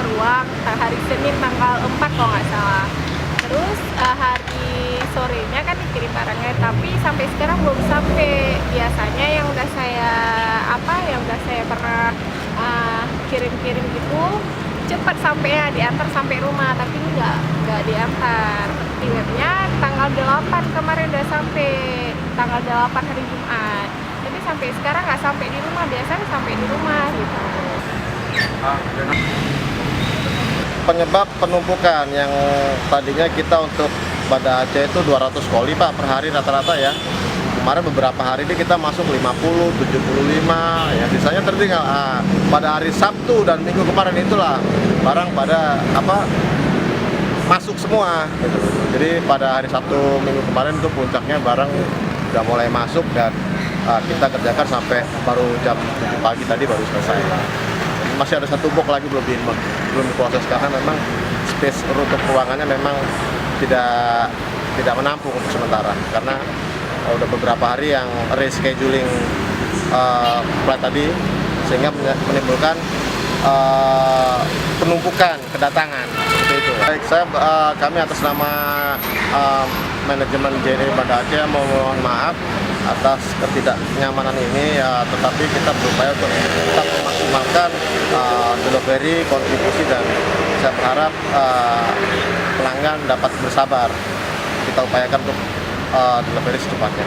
ruang hari Senin tanggal 4 kalau nggak salah. Terus hari sorenya kan dikirim barangnya, tapi sampai sekarang belum sampai. Biasanya yang udah saya pernah kirim-kirim gitu cepat sampai ya, diantar sampai rumah, tapi nggak diantar. Ingatnya tanggal 8 kemarin udah sampai, tanggal 8 hari Jumat, tapi sampai sekarang nggak sampai di rumah. Biasanya sampai di rumah gitu. Penyebab penumpukan yang tadinya kita untuk Banda Aceh itu 200 koli Pak per hari rata-rata ya. Kemarin beberapa hari ini kita masuk 50, 75, ya sisanya tertinggal. Pada hari Sabtu dan Minggu kemarin itulah barang pada masuk semua gitu. Jadi pada hari Sabtu Minggu kemarin itu puncaknya barang udah mulai masuk dan kita kerjakan sampai baru jam 7 pagi tadi baru selesai. Masih ada satu box lagi belum diproses karena memang space untuk ruangannya memang tidak menampung untuk sementara karena udah beberapa hari yang rescheduling flight tadi sehingga menimbulkan penumpukan kedatangan seperti itu. Baik, kami atas nama manajemen JNE Banda Aceh mohon maaf atas ketidaknyamanan ini ya, tetapi kita berupaya untuk tetap memaksimalkan delivery, kontribusi, dan saya berharap pelanggan dapat bersabar. Kita upayakan untuk delivery secepatnya.